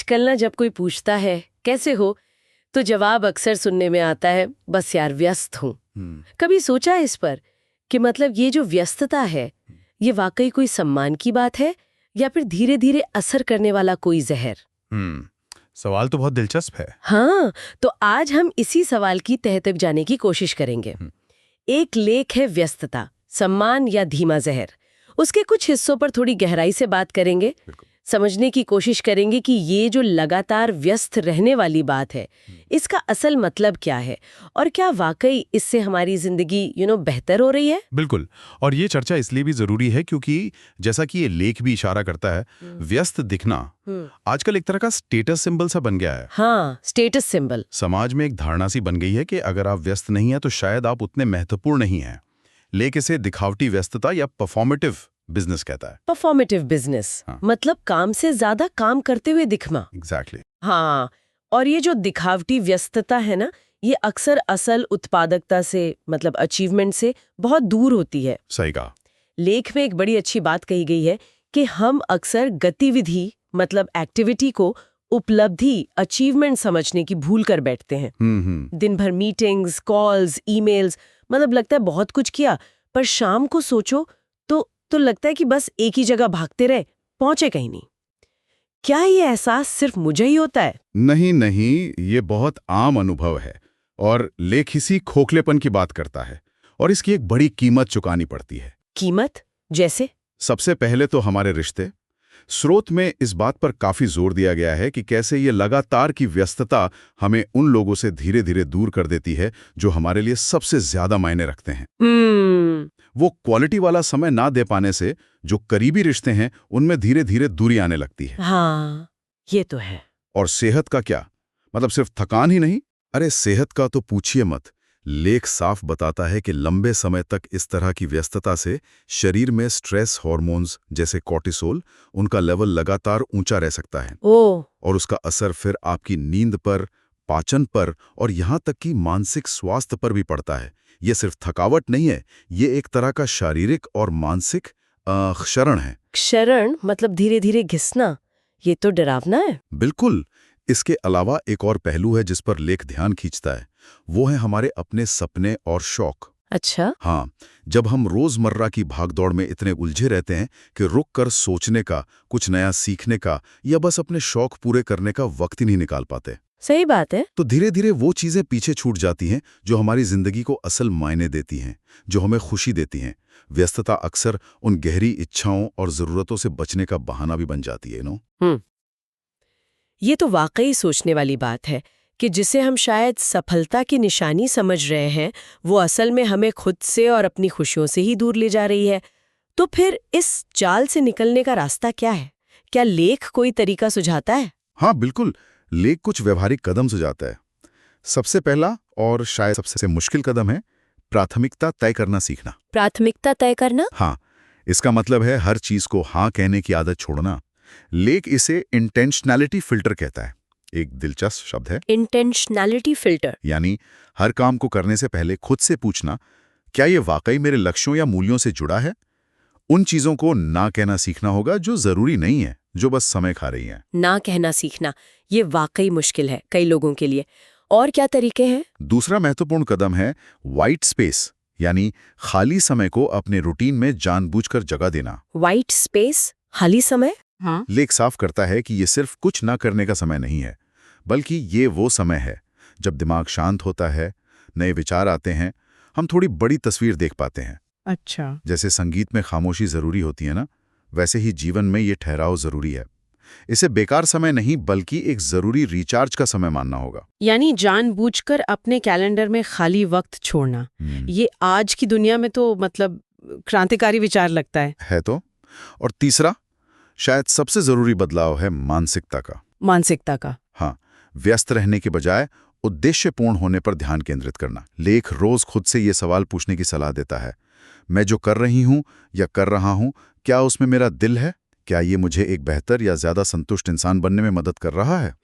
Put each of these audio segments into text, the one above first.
आजकल ना जब कोई पूछता है कैसे हो, तो जवाब अक्सर सुनने में आता है बस यार व्यस्त हूँ। कभी सोचा इस पर कि मतलब ये जो व्यस्तता है ये वाकई कोई सम्मान की बात है या फिर धीरे धीरे असर करने वाला कोई जहर? सवाल तो बहुत दिलचस्प है। हाँ, तो आज हम इसी सवाल की तह तक जाने की कोशिश करेंगे। एक लेख है व्यस्तता, सम्मान या धीमा जहर। उसके कुछ हिस्सों पर थोड़ी गहराई से बात करेंगे, समझने की कोशिश करेंगे कि ये जो लगातार व्यस्त रहने वाली बात है इसका असल मतलब क्या है और क्या वाकई इससे हमारी जिंदगी बेहतर हो रही है। बिल्कुल। और ये चर्चा इसलिए भी जरूरी है क्योंकि जैसा कि ये लेख भी इशारा करता है, व्यस्त दिखना आजकल एक तरह का स्टेटस सिंबल सा बन गया है। हाँ, स्टेटस सिंबल। समाज में एक धारणा सी बन गई है कि अगर आप व्यस्त नहीं है तो शायद आप उतने महत्वपूर्ण नहीं हैं। लेख इसे दिखावटी व्यस्तता या परफॉर्मेटिव बिजनेस कहता है। परफॉर्मेटिव बिजनेस, हाँ। मतलब काम से ज्यादा काम करते हुए दिखना। एग्जैक्टली। हाँ, और ये जो दिखावटी व्यस्तता है ना, ये अक्सर असल उत्पादकता से मतलब अचीवमेंट से बहुत दूर होती है। सही कहा। लेख में एक बड़ी अच्छी बात कही गई है कि हम अक्सर गतिविधि मतलब एक्टिविटी को उपलब्धि अचीवमेंट समझने की भूल कर बैठते हैं। दिन भर मीटिंग्स, कॉल्स, ईमेल्स, मतलब लगता है बहुत कुछ किया, पर शाम को सोचो तो लगता है कि बस एक ही जगह भागते रहे, पहुंचे कहीं नहीं। क्या ये एहसास सिर्फ मुझे ही होता है? नहीं, ये बहुत आम अनुभव है और लेख इसी खोखलेपन की बात करता है और इसकी एक बड़ी कीमत चुकानी पड़ती है। कीमत जैसे? सबसे पहले तो हमारे रिश्ते। स्रोत में इस बात पर काफी जोर दिया गया है कि कैसे ये लगातार की व्यस्तता हमें उन लोगों से धीरे धीरे दूर कर देती है जो हमारे लिए सबसे ज्यादा मायने रखते हैं। वो क्वालिटी वाला समय ना दे पाने से जो करीबी रिश्ते हैं उनमें धीरे धीरे दूरी आने लगती है। हाँ, ये तो है। और सेहत का क्या, मतलब सिर्फ थकान ही नहीं, अरे सेहत का तो पूछिए मत। लेख साफ बताता है कि लंबे समय तक इस तरह की व्यस्तता से शरीर में स्ट्रेस हार्मोन्स जैसे कॉर्टिसोल, उनका लेवल लगातार ऊंचा रह सकता है। और उसका असर फिर आपकी नींद पर, पाचन पर और यहाँ तक कि मानसिक स्वास्थ्य पर भी पड़ता है। ये सिर्फ थकावट नहीं है, ये एक तरह का शारीरिक और मानसिक क्षरण है। क्षरण मतलब धीरे धीरे घिसना, ये तो डरावना है। बिल्कुल। इसके अलावा एक और पहलू है जिस पर लेख ध्यान खींचता है, वो है हमारे अपने सपने और शौक। अच्छा। हाँ, जब हम रोजमर्रा की भागदौड़ में इतने उलझे रहते हैं कि रुक कर सोचने का, कुछ नया सीखने का या बस अपने शौक पूरे करने का वक्त ही नहीं निकाल पाते। सही बात है। तो धीरे धीरे वो चीजें पीछे छूट जाती हैं जो हमारी जिंदगी को असल मायने देती हैं, जो हमें खुशी देती हैं। व्यस्तता अक्सर उन गहरी इच्छाओं और जरूरतों से बचने का बहाना भी बन जाती है। ये तो वाकई सोचने वाली बात है कि जिसे हम शायद सफलता की निशानी समझ रहे हैं, वो असल में हमें खुद से और अपनी खुशियों से ही दूर ले जा रही है। तो फिर इस जाल से निकलने का रास्ता क्या है? क्या लेख कोई तरीका सुझाता है? हाँ बिल्कुल, लेख कुछ व्यवहारिक कदम सुझाता है। सबसे पहला और शायद सबसे मुश्किल कदम है प्राथमिकता तय करना सीखना। प्राथमिकता तय करना? हाँ, इसका मतलब है हर चीज को हाँ कहने की आदत छोड़ना। लेख इसे इंटेंशनैलिटी फिल्टर कहता है। एक दिलचस्प शब्द है इंटेंशनैलिटी फिल्टर। यानी हर काम को करने से पहले खुद से पूछना, क्या ये वाकई मेरे लक्ष्यों या मूल्यों से जुड़ा है? उन चीजों को ना कहना सीखना होगा जो जरूरी नहीं है, जो बस समय खा रही हैं। ना कहना सीखना, ये वाकई मुश्किल है कई लोगों के लिए। और क्या तरीके हैं? दूसरा महत्वपूर्ण कदम है व्हाइट स्पेस, यानी खाली समय को अपने रूटीन में जानबूझकर जगह देना। व्हाइट स्पेस, खाली समय? हाँ। लेख साफ करता है कि ये सिर्फ कुछ ना करने का समय नहीं है, बल्कि ये वो समय है जब दिमाग शांत होता है, नए विचार आते हैं, हम थोड़ी बड़ी तस्वीर देख पाते हैं। अच्छा। जैसे संगीत में खामोशी जरूरी होती है ना, वैसे ही जीवन में ये ठहराव जरूरी है। इसे बेकार समय नहीं बल्कि एक जरूरी रिचार्ज का समय मानना होगा। यानी जानबूझकर अपने कैलेंडर में खाली वक्त छोड़ना, ये आज की दुनिया में तो मतलब क्रांतिकारी विचार लगता है तो। और तीसरा, शायद सबसे जरूरी बदलाव है मानसिकता का। मानसिकता का? हाँ, व्यस्त रहने के बजाय उद्देश्यपूर्ण होने पर ध्यान केंद्रित करना। लेख रोज खुद से ये सवाल पूछने की सलाह देता है, मैं जो कर रही हूं या कर रहा हूं, क्या उसमें मेरा दिल है? क्या ये मुझे एक बेहतर या ज्यादा संतुष्ट इंसान बनने में मदद कर रहा है?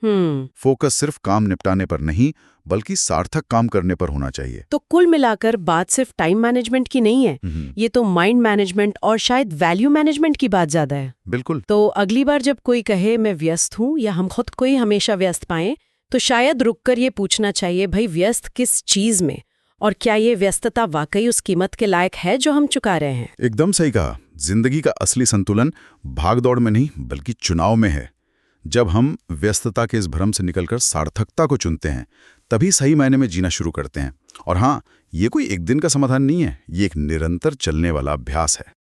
फोकस सिर्फ काम निपटाने पर नहीं, बल्कि सार्थक काम करने पर होना चाहिए। तो कुल मिलाकर बात सिर्फ टाइम मैनेजमेंट की नहीं है, ये तो माइंड मैनेजमेंट और शायद वैल्यू मैनेजमेंट की बात ज्यादा है। बिल्कुल। तो अगली बार जब कोई कहे मैं व्यस्त हूँ या हम खुद को ही हमेशा व्यस्त पाएं, तो शायद रुककर ये पूछना चाहिए, भाई व्यस्त किस चीज में, और क्या ये व्यस्तता वाकई उस कीमत के लायक है जो हम चुका रहे हैं? एकदम सही कहा। जिंदगी का असली संतुलन भागदौड़ में नहीं, बल्कि चुनाव में है। जब हम व्यस्तता के इस भ्रम से निकलकर सार्थकता को चुनते हैं, तभी सही मायने में जीना शुरू करते हैं। और हाँ, ये कोई एक दिन का समाधान नहीं है, ये एक निरंतर चलने वाला अभ्यास है।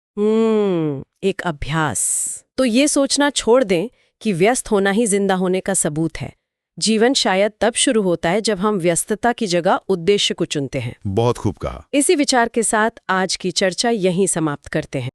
एक अभ्यास। तो ये सोचना छोड़ दें कि व्यस्त होना ही जिंदा होने का सबूत है। जीवन शायद तब शुरू होता है जब हम व्यस्तता की जगह उद्देश्य को चुनते हैं। बहुत खूब कहा। इसी विचार के साथ आज की चर्चा यहीं समाप्त करते हैं।